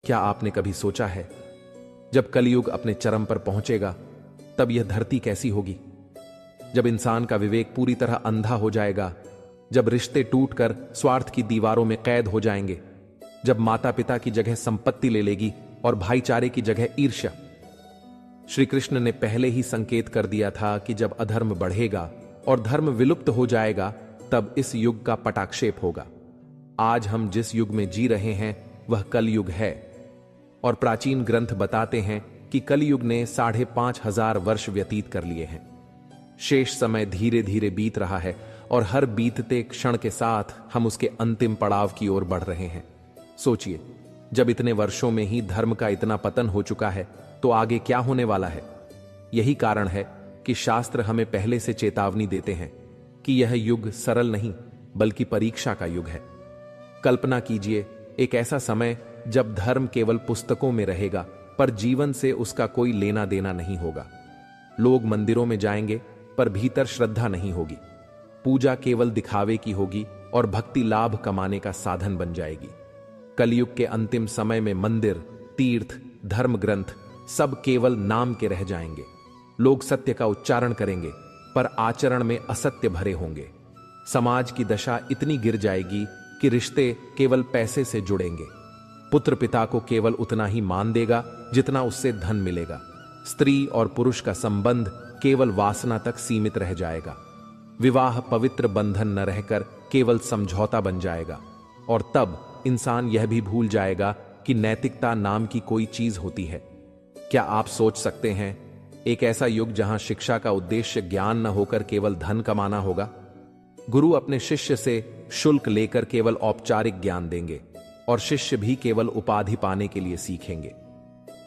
क्या आपने कभी सोचा है जब कलयुग अपने चरम पर पहुंचेगा तब यह धरती कैसी होगी? जब इंसान का विवेक पूरी तरह अंधा हो जाएगा, जब रिश्ते टूटकर स्वार्थ की दीवारों में कैद हो जाएंगे, जब माता पिता की जगह संपत्ति ले लेगी और भाईचारे की जगह ईर्ष्या। श्री कृष्ण ने पहले ही संकेत कर दिया था कि जब अधर्म बढ़ेगा और धर्म विलुप्त हो जाएगा तब इस युग का पटाक्षेप होगा। आज हम जिस युग में जी रहे हैं वह कलयुग है और प्राचीन ग्रंथ बताते हैं कि कलयुग ने 5,500 वर्ष व्यतीत कर लिए हैं। शेष समय धीरे धीरे बीत रहा है और हर बीतते क्षण के साथ हम उसके अंतिम पड़ाव की ओर बढ़ रहे हैं। सोचिए, जब इतने वर्षों में ही धर्म का इतना पतन हो चुका है तो आगे क्या होने वाला है? यही कारण है कि शास्त्र हमें पहले से चेतावनी देते हैं कि यह युग सरल नहीं बल्कि परीक्षा का युग है। कल्पना कीजिए, एक ऐसा समय जब धर्म केवल पुस्तकों में रहेगा पर जीवन से उसका कोई लेना देना नहीं होगा। लोग मंदिरों में जाएंगे पर भीतर श्रद्धा नहीं होगी। पूजा केवल दिखावे की होगी और भक्ति लाभ कमाने का साधन बन जाएगी। कलयुग के अंतिम समय में मंदिर, तीर्थ, धर्म ग्रंथ सब केवल नाम के रह जाएंगे। लोग सत्य का उच्चारण करेंगे पर आचरण में असत्य भरे होंगे। समाज की दशा इतनी गिर जाएगी कि रिश्ते केवल पैसे से जुड़ेंगे। पुत्र पिता को केवल उतना ही मान देगा जितना उससे धन मिलेगा। स्त्री और पुरुष का संबंध केवल वासना तक सीमित रह जाएगा। विवाह पवित्र बंधन न रहकर केवल समझौता बन जाएगा और तब इंसान यह भी भूल जाएगा कि नैतिकता नाम की कोई चीज होती है। क्या आप सोच सकते हैं, एक ऐसा युग जहां शिक्षा का उद्देश्य ज्ञान न होकर केवल धन कमाना होगा? गुरु अपने शिष्य से शुल्क लेकर केवल औपचारिक ज्ञान देंगे और शिष्य भी केवल उपाधि पाने के लिए सीखेंगे।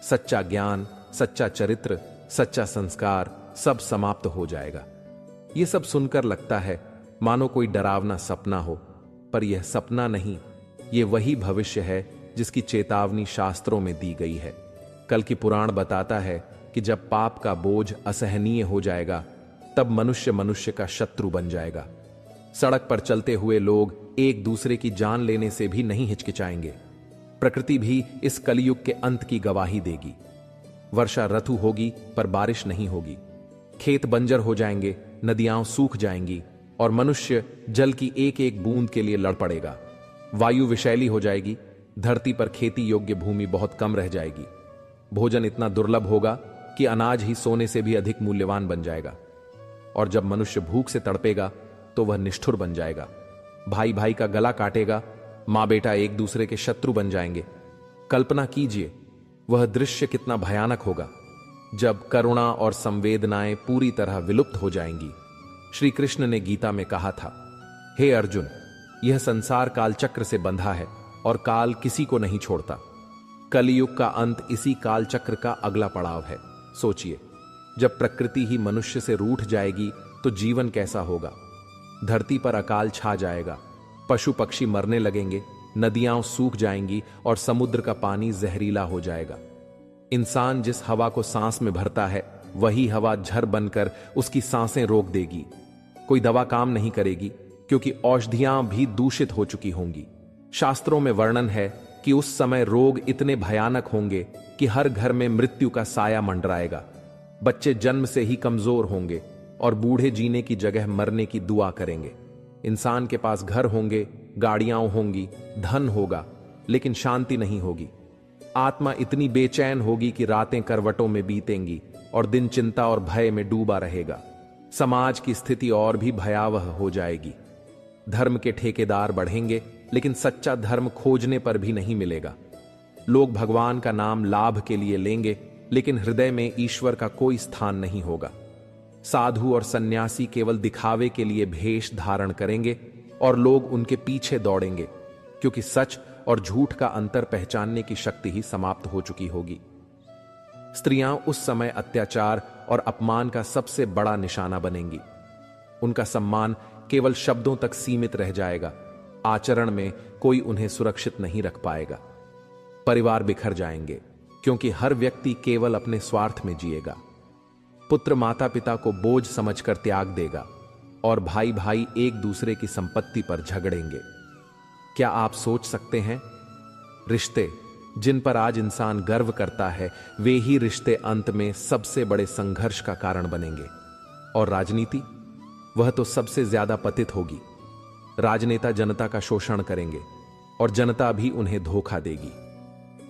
सच्चा ज्ञान, सच्चा चरित्र, सच्चा संस्कार सब समाप्त हो जाएगा। यह सब सुनकर लगता है मानो कोई डरावना सपना हो, पर यह सपना नहीं, यह वही भविष्य है जिसकी चेतावनी शास्त्रों में दी गई है। कल की पुराण बताता है कि जब पाप का बोझ असहनीय हो जाएगा तब मनुष्य मनुष्य का शत्रु बन जाएगा। सड़क पर चलते हुए लोग एक दूसरे की जान लेने से भी नहीं हिचकिचाएंगे। प्रकृति भी इस कलयुग के अंत की गवाही देगी। वर्षा ऋतु होगी पर बारिश नहीं होगी। खेत बंजर हो जाएंगे, नदियां सूख जाएंगी और मनुष्य जल की एक एक बूंद के लिए लड़ पड़ेगा। वायु विषैली हो जाएगी, धरती पर खेती योग्य भूमि बहुत कम रह जाएगी। भोजन इतना दुर्लभ होगा कि अनाज ही सोने से भी अधिक मूल्यवान बन जाएगा। और जब मनुष्य भूख से तड़पेगा तो वह निष्ठुर बन जाएगा। भाई भाई का गला काटेगा, मां बेटा एक दूसरे के शत्रु बन जाएंगे। कल्पना कीजिए, वह दृश्य कितना भयानक होगा जब करुणा और संवेदनाएं पूरी तरह विलुप्त हो जाएंगी। श्री कृष्ण ने गीता में कहा था, हे अर्जुन, यह संसार कालचक्र से बंधा है और काल किसी को नहीं छोड़ता। कलयुग का अंत इसी कालचक्र का अगला पड़ाव है। सोचिए, जब प्रकृति ही मनुष्य से रूठ जाएगी तो जीवन कैसा होगा? धरती पर अकाल छा जाएगा, पशु पक्षी मरने लगेंगे, नदियां सूख जाएंगी और समुद्र का पानी जहरीला हो जाएगा। इंसान जिस हवा को सांस में भरता है वही हवा झर बनकर उसकी सांसें रोक देगी। कोई दवा काम नहीं करेगी क्योंकि औषधियां भी दूषित हो चुकी होंगी। शास्त्रों में वर्णन है कि उस समय रोग इतने भयानक होंगे कि हर घर में मृत्यु का साया मंडराएगा। बच्चे जन्म से ही कमजोर होंगे और बूढ़े जीने की जगह मरने की दुआ करेंगे। इंसान के पास घर होंगे, गाड़ियां होंगी, धन होगा, लेकिन शांति नहीं होगी। आत्मा इतनी बेचैन होगी कि रातें करवटों में बीतेंगी और दिन चिंता और भय में डूबा रहेगा। समाज की स्थिति और भी भयावह हो जाएगी। धर्म के ठेकेदार बढ़ेंगे लेकिन सच्चा धर्म खोजने पर भी नहीं मिलेगा। लोग भगवान का नाम लाभ के लिए लेंगे लेकिन हृदय में ईश्वर का कोई स्थान नहीं होगा। साधु और सन्यासी केवल दिखावे के लिए भेष धारण करेंगे और लोग उनके पीछे दौड़ेंगे क्योंकि सच और झूठ का अंतर पहचानने की शक्ति ही समाप्त हो चुकी होगी। स्त्रियां उस समय अत्याचार और अपमान का सबसे बड़ा निशाना बनेंगी। उनका सम्मान केवल शब्दों तक सीमित रह जाएगा, आचरण में कोई उन्हें सुरक्षित नहीं रख पाएगा। परिवार बिखर जाएंगे क्योंकि हर व्यक्ति केवल अपने स्वार्थ में जिएगा। पुत्र माता पिता को बोझ समझकर त्याग देगा और भाई भाई एक दूसरे की संपत्ति पर झगड़ेंगे। क्या आप सोच सकते हैं, रिश्ते, जिन पर आज इंसान गर्व करता है, वे ही रिश्ते अंत में सबसे बड़े संघर्ष का कारण बनेंगे। और राजनीति, वह तो सबसे ज्यादा पतित होगी। राजनेता जनता का शोषण करेंगे और जनता भी उन्हें धोखा देगी।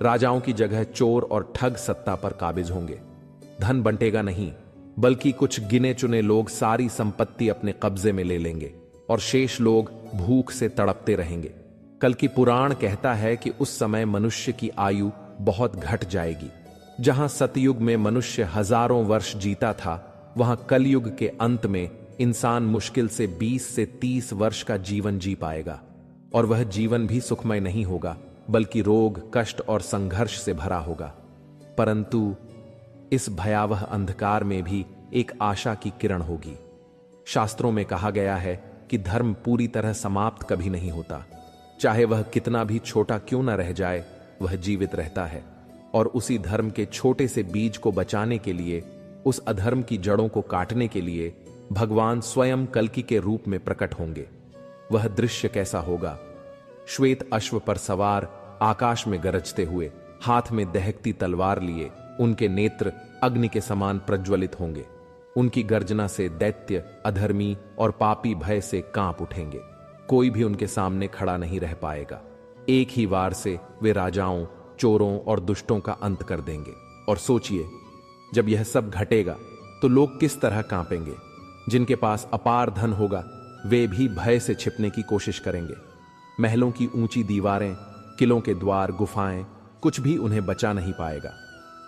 राजाओं की जगह चोर और ठग सत्ता पर काबिज होंगे। धन बंटेगा नहीं, बल्कि कुछ गिने चुने लोग सारी संपत्ति अपने कब्जे में ले लेंगे और शेष लोग भूख से तड़पते रहेंगे। कल की पुराण कहता है कि उस समय मनुष्य की आयु बहुत घट जाएगी। जहां सतयुग में मनुष्य हजारों वर्ष जीता था, वहां कलयुग के अंत में इंसान मुश्किल से 20 से 30 वर्ष का जीवन जी पाएगा। और वह जीवन भी सुखमय नहीं होगा, बल्कि रोग, कष्ट और संघर्ष से भरा होगा। परंतु इस भयावह अंधकार में भी एक आशा की किरण होगी। शास्त्रों में कहा गया है कि धर्म पूरी तरह समाप्त कभी नहीं होता। चाहे वह कितना भी छोटा क्यों न रह जाए, वह जीवित रहता है। और उसी धर्म के छोटे से बीज को बचाने के लिए, उस अधर्म की जड़ों को काटने के लिए भगवान स्वयं कल्कि के रूप में प्रकट होंगे। वह दृश्य कैसा होगा? श्वेत अश्व पर सवार, आकाश में गरजते हुए, हाथ में दहकती तलवार लिए, उनके नेत्र अग्नि के समान प्रज्वलित होंगे। उनकी गर्जना से दैत्य, अधर्मी और पापी भय से कांप उठेंगे। कोई भी उनके सामने खड़ा नहीं रह पाएगा। एक ही वार से वे राजाओं, चोरों और दुष्टों का अंत कर देंगे। और सोचिए, जब यह सब घटेगा तो लोग किस तरह कांपेंगे। जिनके पास अपार धन होगा, वे भी भय से छिपने की कोशिश करेंगे। महलों की ऊंची दीवारें, किलों के द्वार, गुफाएं, कुछ भी उन्हें बचा नहीं पाएगा।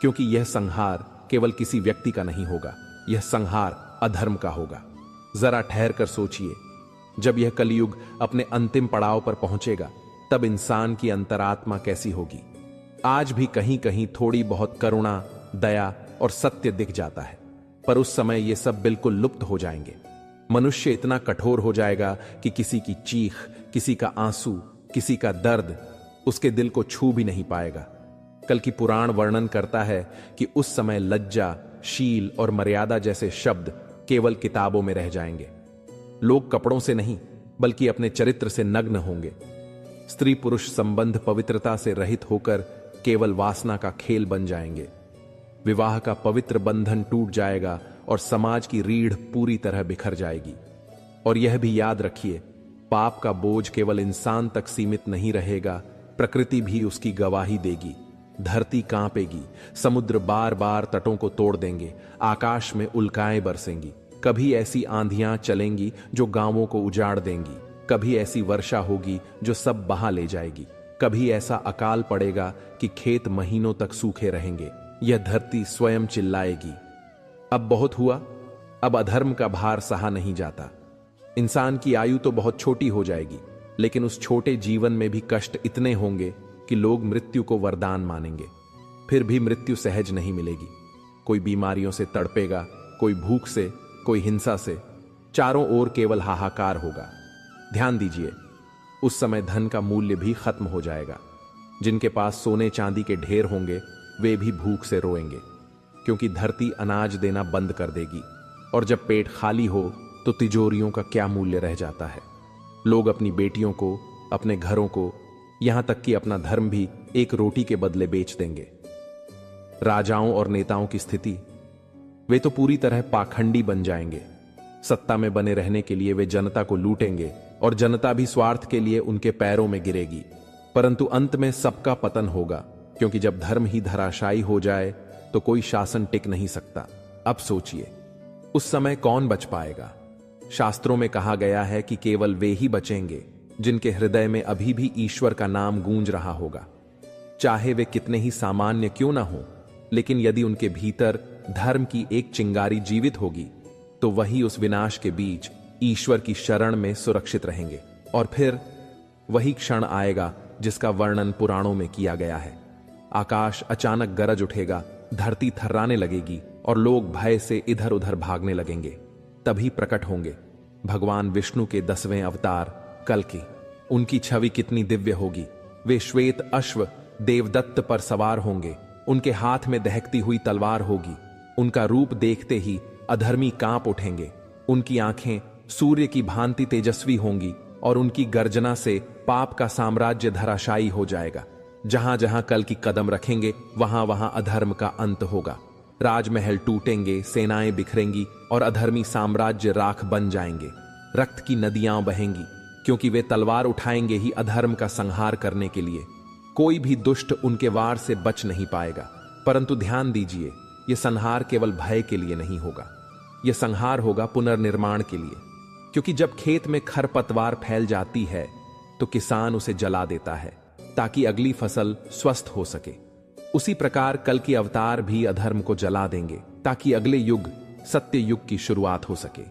क्योंकि यह संहार केवल किसी व्यक्ति का नहीं होगा, यह संहार अधर्म का होगा। जरा ठहर कर सोचिए, जब यह कलयुग अपने अंतिम पड़ाव पर पहुंचेगा, तब इंसान की अंतरात्मा कैसी होगी। आज भी कहीं कहीं थोड़ी बहुत करुणा, दया और सत्य दिख जाता है, पर उस समय ये सब बिल्कुल लुप्त हो जाएंगे। मनुष्य इतना कठोर हो जाएगा कि किसी की चीख, किसी का आंसू, किसी का दर्द उसके दिल को छू भी नहीं पाएगा। कल की पुराण वर्णन करता है कि उस समय लज्जा, शील और मर्यादा जैसे शब्द केवल किताबों में रह जाएंगे। लोग कपड़ों से नहीं, बल्कि अपने चरित्र से नग्न होंगे। स्त्री पुरुष संबंध पवित्रता से रहित होकर केवल वासना का खेल बन जाएंगे। विवाह का पवित्र बंधन टूट जाएगा और समाज की रीढ़ पूरी तरह बिखर जाएगी। और यह भी याद रखिए, पाप का बोझ केवल इंसान तक सीमित नहीं रहेगा, प्रकृति भी उसकी गवाही देगी। धरती कांपेगी, समुद्र बार बार तटों को तोड़ देंगे, आकाश में उल्काएं बरसेंगी। कभी ऐसी आंधियां चलेंगी जो गांवों को उजाड़ देंगी, कभी ऐसी वर्षा होगी जो सब बहा ले जाएगी, कभी ऐसा अकाल पड़ेगा कि खेत महीनों तक सूखे रहेंगे। यह धरती स्वयं चिल्लाएगी, अब बहुत हुआ, अब अधर्म का भार सहा नहीं जाता। इंसान की आयु तो बहुत छोटी हो जाएगी, लेकिन उस छोटे जीवन में भी कष्ट इतने होंगे कि लोग मृत्यु को वरदान मानेंगे। फिर भी मृत्यु सहज नहीं मिलेगी। कोई बीमारियों से तड़पेगा, कोई भूख से, कोई हिंसा से। चारों ओर केवल हाहाकार होगा। ध्यान दीजिए, उस समय धन का मूल्य भी खत्म हो जाएगा। जिनके पास सोने चांदी के ढेर होंगे, वे भी भूख से रोएंगे, क्योंकि धरती अनाज देना बंद कर देगी। और जब पेट खाली हो तो तिजोरियों का क्या मूल्य रह जाता है। लोग अपनी बेटियों को, अपने घरों को, यहां तक कि अपना धर्म भी एक रोटी के बदले बेच देंगे। राजाओं और नेताओं की स्थिति, वे तो पूरी तरह पाखंडी बन जाएंगे। सत्ता में बने रहने के लिए वे जनता को लूटेंगे और जनता भी स्वार्थ के लिए उनके पैरों में गिरेगी। परंतु अंत में सबका पतन होगा, क्योंकि जब धर्म ही धराशायी हो जाए तो कोई शासन टिक नहीं सकता। अब सोचिए, उस समय कौन बच पाएगा। शास्त्रों में कहा गया है कि केवल वे ही बचेंगे जिनके हृदय में अभी भी ईश्वर का नाम गूंज रहा होगा। चाहे वे कितने ही सामान्य क्यों ना हो, लेकिन यदि उनके भीतर धर्म की एक चिंगारी जीवित होगी, तो वही उस विनाश के बीच ईश्वर की शरण में सुरक्षित रहेंगे। और फिर वही क्षण आएगा जिसका वर्णन पुराणों में किया गया है। आकाश अचानक गरज उठेगा, धरती थर्राने लगेगी और लोग भय से इधर उधर भागने लगेंगे। तभी प्रकट होंगे भगवान विष्णु के 10वें अवतार कल्कि। उनकी छवि कितनी दिव्य होगी। वे श्वेत अश्व देवदत्त पर सवार होंगे, उनके हाथ में दहकती हुई तलवार होगी। उनका रूप देखते ही अधर्मी कांप उठेंगे। उनकी आंखें सूर्य की भांति तेजस्वी होंगी और उनकी गर्जना से पाप का साम्राज्य धराशायी हो जाएगा। जहां जहां कल की कदम रखेंगे वहां वहां अधर्म का अंत होगा। राजमहल टूटेंगे, सेनाएं बिखरेंगी और अधर्मी साम्राज्य राख बन जाएंगे। रक्त की नदियां बहेंगी, क्योंकि वे तलवार उठाएंगे ही अधर्म का संहार करने के लिए। कोई भी दुष्ट उनके वार से बच नहीं पाएगा। परंतु ध्यान दीजिए, यह संहार केवल भय के लिए नहीं होगा, यह संहार होगा पुनर्निर्माण के लिए। क्योंकि जब खेत में खरपतवार फैल जाती है तो किसान उसे जला देता है ताकि अगली फसल स्वस्थ हो सके। उसी प्रकार कल के अवतार भी अधर्म को जला देंगे ताकि अगले युग सत्य युग की शुरुआत हो सके।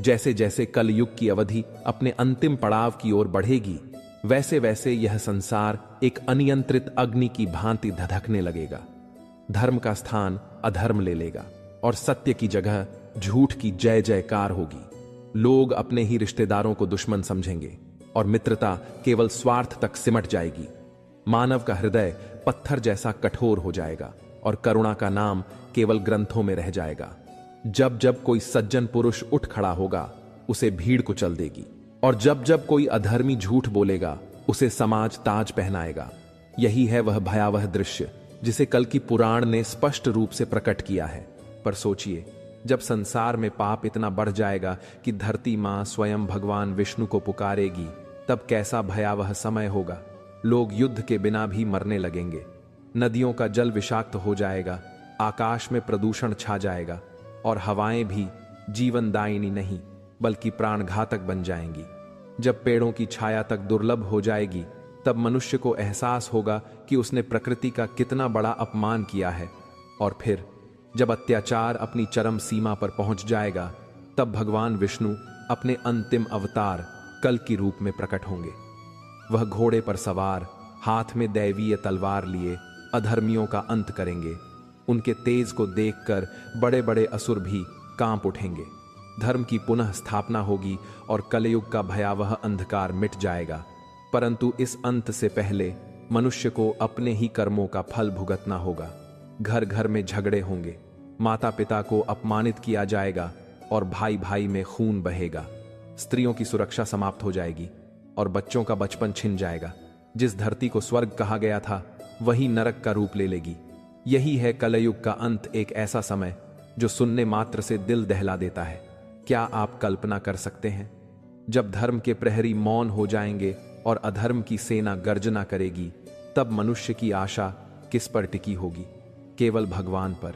जैसे जैसे कल युग की अवधि अपने अंतिम पड़ाव की ओर बढ़ेगी, वैसे वैसे यह संसार एक अनियंत्रित अग्नि की भांति धधकने लगेगा। धर्म का स्थान अधर्म ले लेगा और सत्य की जगह झूठ की जय जयकार होगी। लोग अपने ही रिश्तेदारों को दुश्मन समझेंगे और मित्रता केवल स्वार्थ तक सिमट जाएगी। मानव का हृदय पत्थर जैसा कठोर हो जाएगा और करुणा का नाम केवल ग्रंथों में रह जाएगा। जब जब कोई सज्जन पुरुष उठ खड़ा होगा, उसे भीड़ कुचल देगी, और जब जब कोई अधर्मी झूठ बोलेगा, उसे समाज ताज पहनाएगा। यही है वह भयावह दृश्य जिसे कल की पुराण ने स्पष्ट रूप से प्रकट किया है। पर सोचिए, जब संसार में पाप इतना बढ़ जाएगा कि धरती मां स्वयं भगवान विष्णु को पुकारेगी, तब कैसा भयावह समय होगा। लोग युद्ध के बिना भी मरने लगेंगे, नदियों का जल विषाक्त हो जाएगा, आकाश में प्रदूषण छा जाएगा और हवाएं भी जीवनदायिनी नहीं बल्कि प्राणघातक बन जाएंगी। जब पेड़ों की छाया तक दुर्लभ हो जाएगी, तब मनुष्य को एहसास होगा कि उसने प्रकृति का कितना बड़ा अपमान किया है। और फिर जब अत्याचार अपनी चरम सीमा पर पहुंच जाएगा, तब भगवान विष्णु अपने अंतिम अवतार कल की रूप में प्रकट होंगे। वह घोड़े पर सवार, हाथ में दैवीय तलवार लिए अधर्मियों का अंत करेंगे। उनके तेज को देखकर बड़े बड़े असुर भी कांप उठेंगे। धर्म की पुनः स्थापना होगी और कलयुग का भयावह अंधकार मिट जाएगा। परंतु इस अंत से पहले मनुष्य को अपने ही कर्मों का फल भुगतना होगा। घर घर में झगड़े होंगे, माता पिता को अपमानित किया जाएगा और भाई भाई में खून बहेगा। स्त्रियों की सुरक्षा समाप्त हो जाएगी और बच्चों का बचपन छिन जाएगा। जिस धरती को स्वर्ग कहा गया था, वही नरक का रूप ले लेगी। यही है कलयुग का अंत, एक ऐसा समय जो सुनने मात्र से दिल दहला देता है। क्या आप कल्पना कर सकते हैं, जब धर्म के प्रहरी मौन हो जाएंगे और अधर्म की सेना गर्जना करेगी, तब मनुष्य की आशा किस पर टिकी होगी? केवल भगवान पर।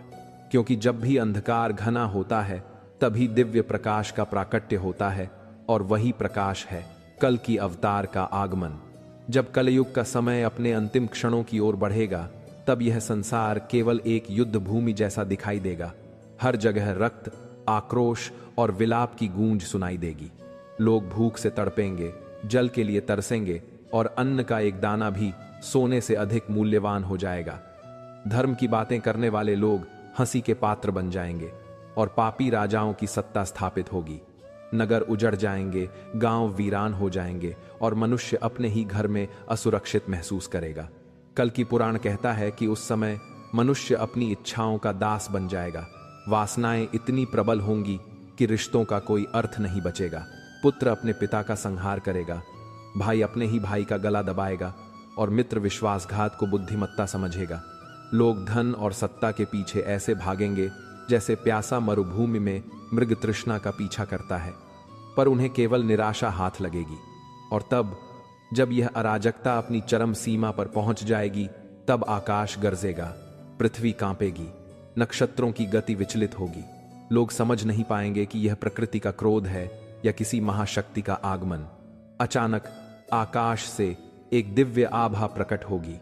क्योंकि जब भी अंधकार घना होता है, तभी दिव्य प्रकाश का प्राकट्य होता है, और वही प्रकाश है कल की अवतार का आगमन। जब कलयुग का समय अपने अंतिम क्षणों की ओर बढ़ेगा, तब यह संसार केवल एक युद्ध भूमि जैसा दिखाई देगा। हर जगह रक्त, आक्रोश और विलाप की गूंज सुनाई देगी। लोग भूख से तड़पेंगे, जल के लिए तरसेंगे और अन्न का एक दाना भी सोने से अधिक मूल्यवान हो जाएगा। धर्म की बातें करने वाले लोग हंसी के पात्र बन जाएंगे और पापी राजाओं की सत्ता स्थापित होगी। नगर उजड़ जाएंगे, गांव वीरान हो जाएंगे और मनुष्य अपने ही घर में असुरक्षित महसूस करेगा। कल की पुराण कहता है कि उस समय मनुष्य अपनी इच्छाओं का दास बन जाएगा। वासनाएं इतनी प्रबल होंगी कि रिश्तों का कोई अर्थ नहीं बचेगा। पुत्र अपने पिता का संहार करेगा, भाई अपने ही भाई का गला दबाएगा और मित्र विश्वासघात को बुद्धिमत्ता समझेगा। लोग धन और सत्ता के पीछे ऐसे भागेंगे जैसे प्यासा मरुभूमि में मृग तृष्णा का पीछा करता है, पर उन्हें केवल निराशा हाथ लगेगी। और तब जब यह अराजकता अपनी चरम सीमा पर पहुंच जाएगी, तब आकाश गरजेगा, पृथ्वी कांपेगी, नक्षत्रों की गति विचलित होगी। लोग समझ नहीं पाएंगे कि यह प्रकृति का क्रोध है या किसी महाशक्ति का आगमन। अचानक आकाश से एक दिव्य आभा प्रकट होगी,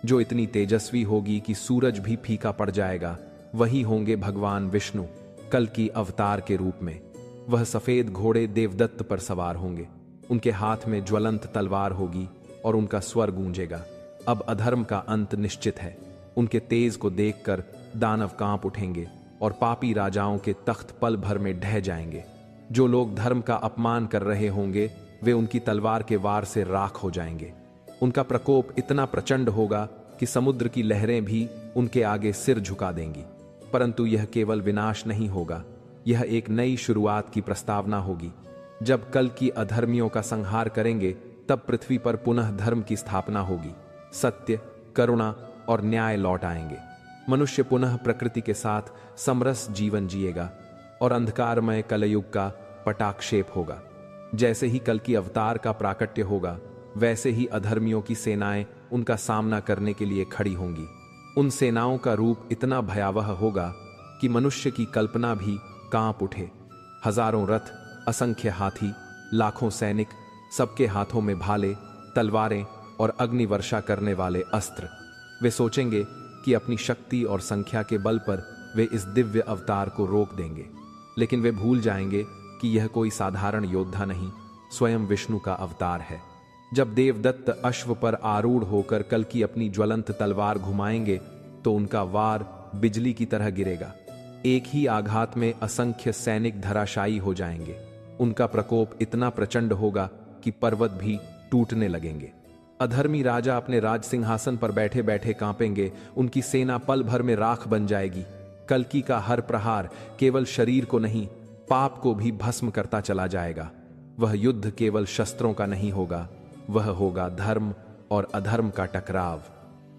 जो इतनी तेजस्वी होगी कि सूरज भी फीका पड़ जाएगा। वही होंगे भगवान विष्णु कल की अवतार के रूप में। वह सफेद घोड़े देवदत्त पर सवार होंगे, उनके हाथ में ज्वलंत तलवार होगी और उनका स्वर गूंजेगा। अब अधर्म का अंत निश्चित है। उनके तेज को देखकर दानव कांप उठेंगे और पापी राजाओं के तख्त पल भर में ढह जाएंगे। जो लोग धर्म का अपमान कर रहे होंगे, वे उनकी तलवार के वार से राख हो जाएंगे। उनका प्रकोप इतना प्रचंड होगा कि समुद्र की लहरें भी उनके आगे सिर झुका देंगी। परंतु यह केवल विनाश नहीं होगा, यह एक नई शुरुआत की प्रस्तावना होगी। जब कल की अधर्मियों का संहार करेंगे, तब पृथ्वी पर पुनः धर्म की स्थापना होगी। सत्य, करुणा और न्याय लौट आएंगे। मनुष्य पुनः प्रकृति के साथ समरस जीवन जिएगा और अंधकारमय कलयुग का पटाक्षेप होगा। जैसे ही कल की अवतार का प्राकट्य होगा, वैसे ही अधर्मियों की सेनाएं उनका सामना करने के लिए खड़ी होंगी। उन सेनाओं का रूप इतना भयावह होगा कि मनुष्य की कल्पना भी कांप उठे। हजारों रथ, असंख्य हाथी, लाखों सैनिक, सबके हाथों में भाले, तलवारें और अग्निवर्षा करने वाले अस्त्र। वे सोचेंगे कि अपनी शक्ति और संख्या के बल पर वे इस दिव्य अवतार को रोक देंगे, लेकिन वे भूल जाएंगे कि यह कोई साधारण योद्धा नहीं, स्वयं विष्णु का अवतार है। जब देवदत्त अश्व पर आरूढ़ होकर कल की अपनी ज्वलंत तलवार घुमाएंगे तो उनका वार बिजली की तरह गिरेगा। एक ही आघात में असंख्य सैनिक धराशायी हो जाएंगे। उनका प्रकोप इतना प्रचंड होगा कि पर्वत भी टूटने लगेंगे। अधर्मी राजा अपने राज सिंहासन पर बैठे बैठे कांपेंगे। उनकी सेना पल भर में राख बन जाएगी। कल्कि का हर प्रहार केवल शरीर को नहीं, पाप को भी भस्म करता चला जाएगा। वह युद्ध केवल शस्त्रों का नहीं होगा, वह होगा धर्म और अधर्म का टकराव।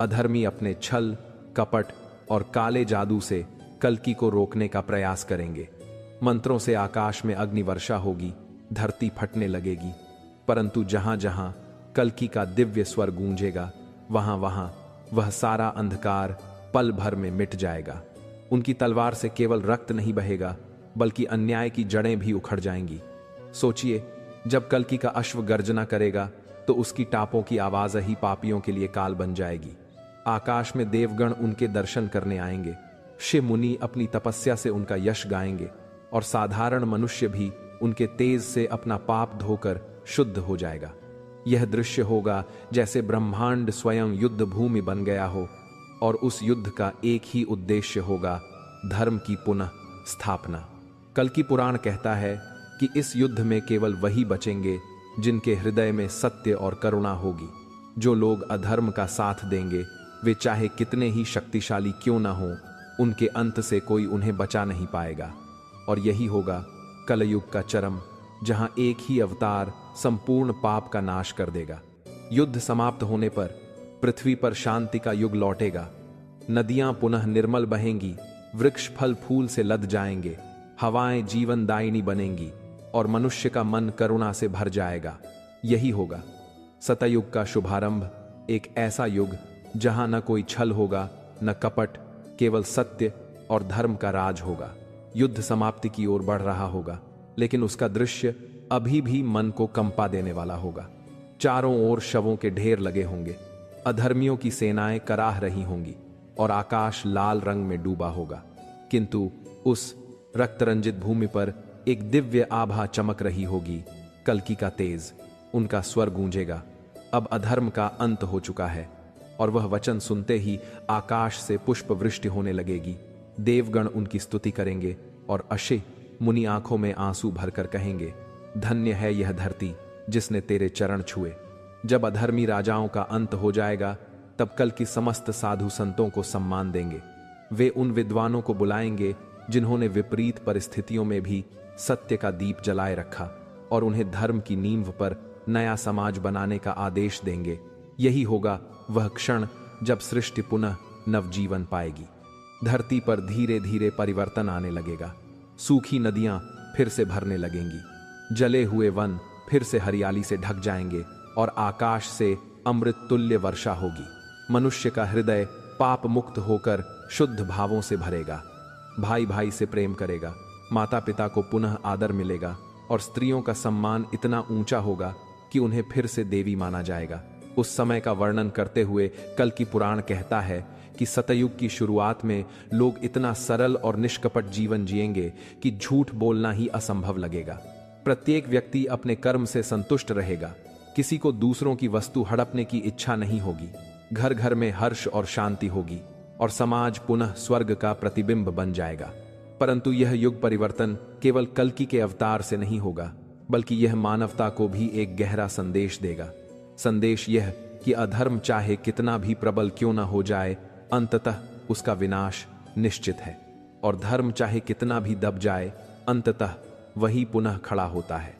अधर्मी अपने छल, कपट और काले जादू से कल्कि को रोकने का प्रयास करेंगे। मंत्रों से आकाश में अग्निवर्षा होगी, धरती फटने लगेगी, परंतु जहां जहां कल्कि का दिव्य स्वर गूंजेगा, वहां वहां वह सारा अंधकार पल भर में मिट जाएगा। उनकी तलवार से केवल रक्त नहीं बहेगा, बल्कि अन्याय की जड़ें भी उखड़ जाएंगी। सोचिए, जब कल्कि का अश्व गर्जना करेगा तो उसकी टापों की आवाज ही पापियों के लिए काल बन जाएगी। आकाश में देवगण उनके दर्शन करने आएंगे। शिव मुनि अपनी तपस्या से उनका यश गाएंगे और साधारण मनुष्य भी उनके तेज से अपना पाप धोकर शुद्ध हो जाएगा। यह दृश्य होगा जैसे ब्रह्मांड स्वयं युद्ध भूमि बन गया हो और उस युद्ध का एक ही उद्देश्य होगा, धर्म की पुनः स्थापना। कल्कि पुराण कहता है कि इस युद्ध में केवल वही बचेंगे जिनके हृदय में सत्य और करुणा होगी। जो लोग अधर्म का साथ देंगे, वे चाहे कितने ही शक्तिशाली क्यों न हों, उनके अंत से कोई उन्हें बचा नहीं पाएगा। और यही होगा कलयुग का चरम, जहां एक ही अवतार संपूर्ण पाप का नाश कर देगा। युद्ध समाप्त होने पर पृथ्वी पर शांति का युग लौटेगा। नदियां पुनः निर्मल बहेंगी, वृक्ष फल फूल से लद जाएंगे, हवाएं जीवनदायिनी बनेंगी और मनुष्य का मन करुणा से भर जाएगा। यही होगा सतयुग का शुभारंभ, एक ऐसा युग जहां न कोई छल होगा, न कपट, केवल सत्य और धर्म का राज होगा। युद्ध समाप्ति की ओर बढ़ रहा होगा, लेकिन उसका दृश्य अभी भी मन को कंपा देने वाला होगा। चारों ओर शवों के ढेर लगे होंगे, अधर्मियों की सेनाएं कराह रही होंगी और आकाश लाल रंग में डूबा होगा। किंतु उस रक्तरंजित भूमि पर एक दिव्य आभा चमक रही होगी, कल्कि का तेज। उनका स्वर गूंजेगा, अब अधर्म का अंत हो चुका है। और वह वचन सुनते ही आकाश से पुष्प वृष्टि होने लगेगी। देवगण उनकी स्तुति करेंगे और अशे मुनि आंखों में आंसू भरकर कहेंगे, धन्य है यह धरती जिसने तेरे चरण छुए। जब अधर्मी राजाओं का अंत हो जाएगा, तब कल की समस्त साधु संतों को सम्मान देंगे। वे उन विद्वानों को बुलाएंगे जिन्होंने विपरीत परिस्थितियों में भी सत्य का दीप जलाए रखा, और उन्हें धर्म की नींव पर नया समाज बनाने का आदेश देंगे। यही होगा वह क्षण जब सृष्टि पुनः नवजीवन पाएगी। धरती पर धीरे धीरे परिवर्तन आने लगेगा। सूखी नदियां फिर से भरने लगेंगी, जले हुए वन फिर से हरियाली से ढक जाएंगे और आकाश से अमृत तुल्य वर्षा होगी। मनुष्य का हृदय पाप मुक्त होकर शुद्ध भावों से भरेगा। भाई भाई से प्रेम करेगा, माता पिता को पुनः आदर मिलेगा और स्त्रियों का सम्मान इतना ऊंचा होगा कि उन्हें फिर से देवी माना जाएगा। उस समय का वर्णन करते हुए कल्कि पुराण कहता है कि सतयुग की शुरुआत में लोग इतना सरल और निष्कपट जीवन जिएंगे कि झूठ बोलना ही असंभव लगेगा। प्रत्येक व्यक्ति अपने कर्म से संतुष्ट रहेगा, किसी को दूसरों की वस्तु हड़पने की इच्छा नहीं होगी। घर घर में हर्ष और शांति होगी और समाज पुनः स्वर्ग का प्रतिबिंब बन जाएगा। परंतु यह युग परिवर्तन केवल कल्कि के अवतार से नहीं होगा, बल्कि यह मानवता को भी एक गहरा संदेश देगा। संदेश यह कि अधर्म चाहे कितना भी प्रबल क्यों न हो जाए, अंततः उसका विनाश निश्चित है, और धर्म चाहे कितना भी दब जाए, अंततः वही पुनः खड़ा होता है।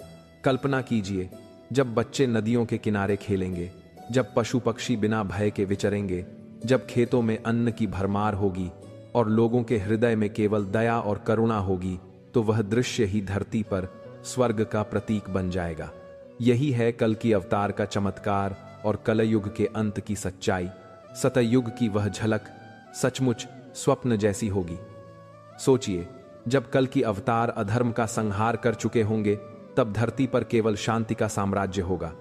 कल्पना कीजिए, जब बच्चे नदियों के किनारे खेलेंगे, जब पशु पक्षी बिना भय के विचरेंगे, जब खेतों में अन्न की भरमार होगी और लोगों के हृदय में केवल दया और करुणा होगी, तो वह दृश्य ही धरती पर स्वर्ग का प्रतीक बन जाएगा। यही है कल की अवतार का चमत्कार और कलयुग के अंत की सच्चाई। सतयुग की वह झलक सचमुच स्वप्न जैसी होगी। सोचिए, जब कल की अवतार अधर्म का संहार कर चुके होंगे, तब धरती पर केवल शांति का साम्राज्य होगा।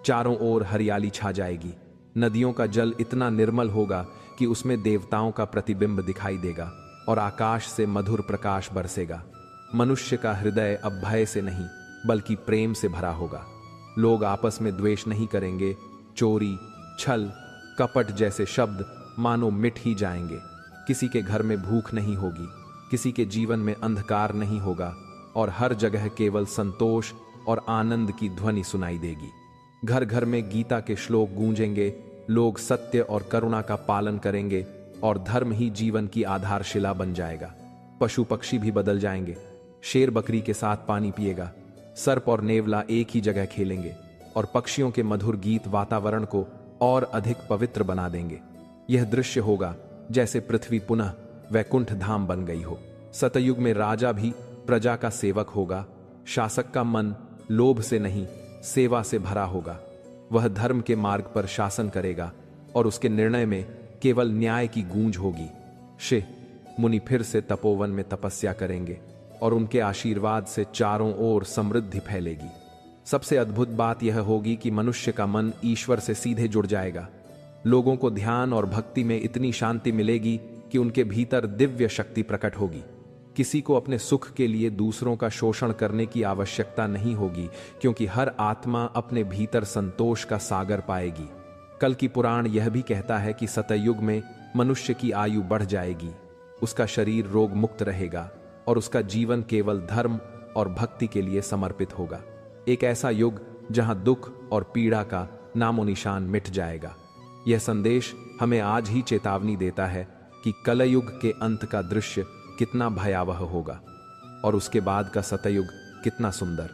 चारों ओर हरियाली छा जाएगी, नदियों का जल इतना निर्मल होगा कि उसमें देवताओं का प्रतिबिंब दिखाई देगा और आकाश से मधुर प्रकाश बरसेगा। मनुष्य का हृदय अब भय से नहीं बल्कि प्रेम से भरा होगा। लोग आपस में द्वेष नहीं करेंगे। चोरी, छल, कपट जैसे शब्द मानो मिट ही जाएंगे। किसी के घर में भूख नहीं होगी, किसी के जीवन में अंधकार नहीं होगा और हर जगह केवल संतोष और आनंद की ध्वनि सुनाई देगी। घर घर में गीता के श्लोक गूंजेंगे, लोग सत्य और करुणा का पालन करेंगे और धर्म ही जीवन की आधारशिला बन जाएगा। पशु पक्षी भी बदल जाएंगे। शेर बकरी के साथ पानी पिएगा, सर्प और नेवला एक ही जगह खेलेंगे और पक्षियों के मधुर गीत वातावरण को और अधिक पवित्र बना देंगे। यह दृश्य होगा जैसे पृथ्वी पुनः वैकुंठ धाम बन गई हो। सतयुग में राजा भी प्रजा का सेवक होगा। शासक का मन लोभ से नहीं सेवा से भरा होगा। वह धर्म के मार्ग पर शासन करेगा और उसके निर्णय में केवल न्याय की गूंज होगी। शिव मुनि फिर से तपोवन में तपस्या करेंगे और उनके आशीर्वाद से चारों ओर समृद्धि फैलेगी। सबसे अद्भुत बात यह होगी कि मनुष्य का मन ईश्वर से सीधे जुड़ जाएगा। लोगों को ध्यान और भक्ति में इतनी शांति मिलेगी कि उनके भीतर दिव्य शक्ति प्रकट होगी। किसी को अपने सुख के लिए दूसरों का शोषण करने की आवश्यकता नहीं होगी, क्योंकि हर आत्मा अपने भीतर संतोष का सागर पाएगी। कल की पुराण यह भी कहता है कि सतयुग में मनुष्य की आयु बढ़ जाएगी, उसका शरीर रोग मुक्त रहेगा और उसका जीवन केवल धर्म और भक्ति के लिए समर्पित होगा। एक ऐसा युग जहां दुख और पीड़ा का नामो निशान मिट जाएगा। यह संदेश हमें आज ही चेतावनी देता है कि कलयुग के अंत का दृश्य कितना भयावह होगा और उसके बाद का सतयुग कितना सुंदर।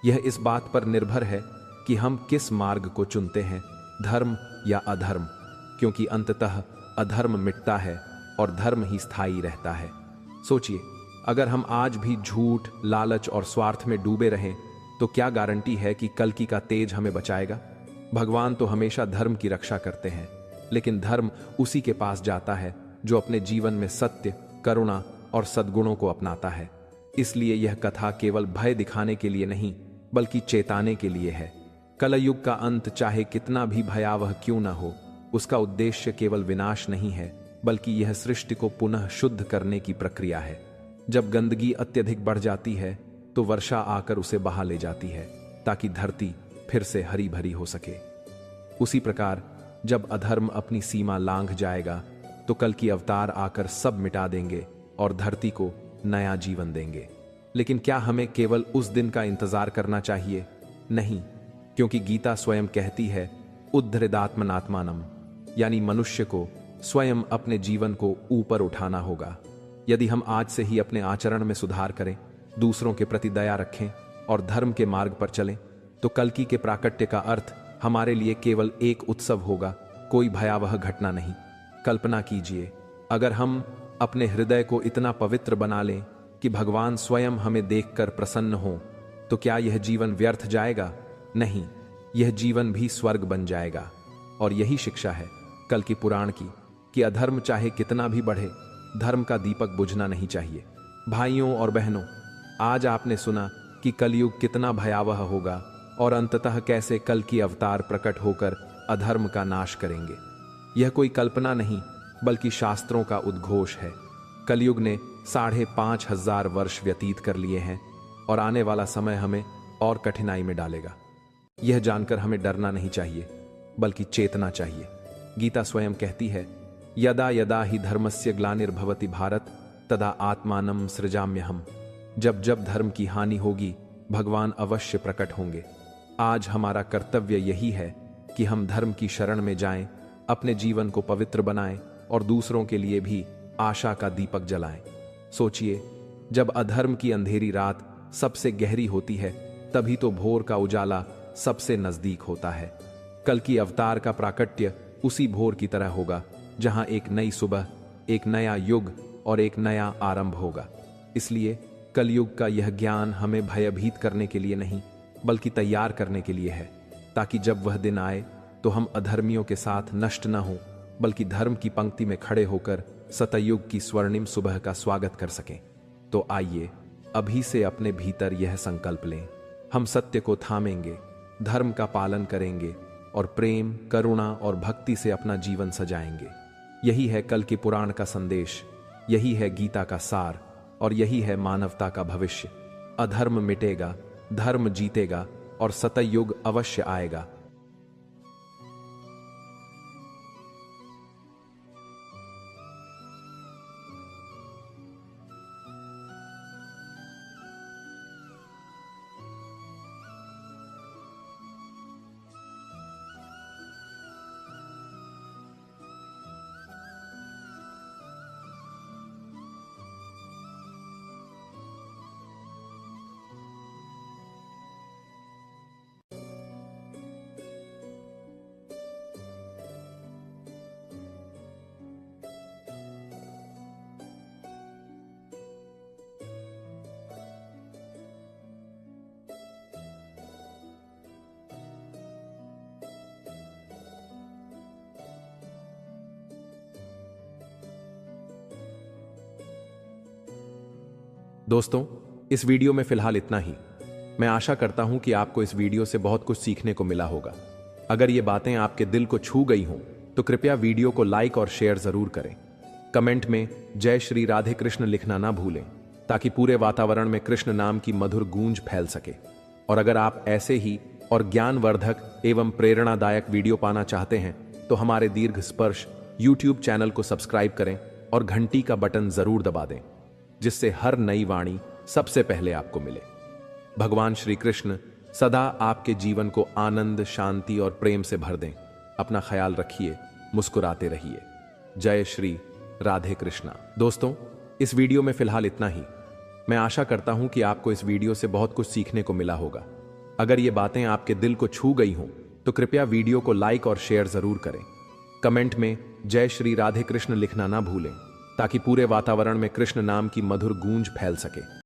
यह इस बात पर निर्भर है कि हम किस मार्ग को चुनते हैं, धर्म या अधर्म, क्योंकि अंततः अधर्म मिटता है और धर्म ही स्थायी रहता है। सोचिए, अगर हम आज भी झूठ, लालच और स्वार्थ में डूबे रहें, तो क्या गारंटी है कि कल की का तेज हमें बचाएगा? भगवान तो हमेशा धर्म की रक्षा करते हैं, लेकिन धर्म उसी के पास जाता है जो अपने जीवन में सत्य, करुणा और सद्गुणों को अपनाता है। इसलिए यह कथा केवल भय दिखाने के लिए नहीं बल्कि चेताने के लिए है। कलयुग का अंत चाहे कितना भी भयावह क्यों न हो, उसका उद्देश्य केवल विनाश नहीं है बल्कि यह सृष्टि को पुनः शुद्ध करने की प्रक्रिया है। जब गंदगी अत्यधिक बढ़ जाती है तो वर्षा आकर उसे बहा ले जाती है ताकि धरती फिर से हरी भरी हो सके। उसी प्रकार जब अधर्म अपनी सीमा लांघ जाएगा तो कल की अवतार आकर सब मिटा देंगे और धरती को नया जीवन देंगे। लेकिन क्या हमें केवल उस दिन का इंतजार करना चाहिए? नहीं, क्योंकि गीता स्वयं कहती है उद्धृदात्मनात्मानम, यानी मनुष्य को स्वयं अपने जीवन को ऊपर उठाना होगा। यदि हम आज से ही अपने आचरण में सुधार करें, दूसरों के प्रति दया रखें और धर्म के मार्ग पर चलें, तो कल्कि के प्राकट्य का अर्थ हमारे लिए केवल एक उत्सव होगा, कोई भयावह घटना नहीं। कल्पना कीजिए, अगर हम अपने हृदय को इतना पवित्र बना लें कि भगवान स्वयं हमें देखकर प्रसन्न हो, तो क्या यह जीवन व्यर्थ जाएगा? नहीं, यह जीवन भी स्वर्ग बन जाएगा। और यही शिक्षा है कल की पुराण की कि अधर्म चाहे कितना भी बढ़े, धर्म का दीपक बुझना नहीं चाहिए। भाइयों और बहनों, आज आपने सुना कि कलयुग कितना भयावह होगा और अंततः कैसे कल की अवतार प्रकट होकर अधर्म का नाश करेंगे। यह कोई कल्पना नहीं बल्कि शास्त्रों का उद्घोष है। कलयुग ने 5,500 वर्ष व्यतीत कर लिए हैं और आने वाला समय हमें और कठिनाई में डालेगा। यह जानकर हमें डरना नहीं चाहिए बल्कि चेतना चाहिए। गीता स्वयं कहती है, यदा यदा ही धर्मस्य ग्लानिर्भवति भारत तदा आत्मानं सृजाम्यहम्। जब जब धर्म की हानि होगी, भगवान अवश्य प्रकट होंगे। आज हमारा कर्तव्य यही है कि हम धर्म की शरण में जाएं, अपने जीवन को पवित्र बनाएं और दूसरों के लिए भी आशा का दीपक जलाएं। सोचिए, जब अधर्म की अंधेरी रात सबसे गहरी होती है, तभी तो भोर का उजाला सबसे नजदीक होता है। कल की अवतार का प्राकट्य उसी भोर की तरह होगा जहां एक नई सुबह, एक नया युग और एक नया आरंभ होगा। इसलिए कलयुग का यह ज्ञान हमें भयभीत करने के लिए नहीं, बल्कि तैयार करने के लिए है, ताकि जब वह दिन आए तो हम अधर्मियों के साथ नष्ट न हों, बल्कि धर्म की पंक्ति में खड़े होकर सतयुग की स्वर्णिम सुबह का स्वागत कर सकें। तो आइए अभी से अपने भीतर यह संकल्प लें, हम सत्य को थामेंगे, धर्म का पालन करेंगे और प्रेम, करुणा और भक्ति से अपना जीवन सजाएंगे। यही है कल के पुराण का संदेश, यही है गीता का सार और यही है मानवता का भविष्य। अधर्म मिटेगा, धर्म जीतेगा और सतयुग अवश्य आएगा। दोस्तों, इस वीडियो में फिलहाल इतना ही। मैं आशा करता हूं कि आपको इस वीडियो से बहुत कुछ सीखने को मिला होगा। अगर ये बातें आपके दिल को छू गई हों तो कृपया वीडियो को लाइक और शेयर जरूर करें। कमेंट में जय श्री राधे कृष्ण लिखना ना भूलें, ताकि पूरे वातावरण में कृष्ण नाम की मधुर गूंज फैल सके। और अगर आप ऐसे ही और ज्ञानवर्धक एवं प्रेरणादायक वीडियो पाना चाहते हैं तो हमारे दीर्घ स्पर्श यूट्यूब चैनल को सब्सक्राइब करें और घंटी का बटन जरूर दबा दें, जिससे हर नई वाणी सबसे पहले आपको मिले। भगवान श्री कृष्ण सदा आपके जीवन को आनंद, शांति और प्रेम से भर दें। अपना ख्याल रखिए, मुस्कुराते रहिए। जय श्री राधे कृष्णा। दोस्तों, इस वीडियो में फिलहाल इतना ही। मैं आशा करता हूं कि आपको इस वीडियो से बहुत कुछ सीखने को मिला होगा। अगर ये बातें आपके दिल को छू गई हों तो कृपया वीडियो को लाइक और शेयर जरूर करें। कमेंट में जय श्री राधे कृष्ण लिखना ना भूलें, ताकि पूरे वातावरण में कृष्ण नाम की मधुर गूंज फैल सके।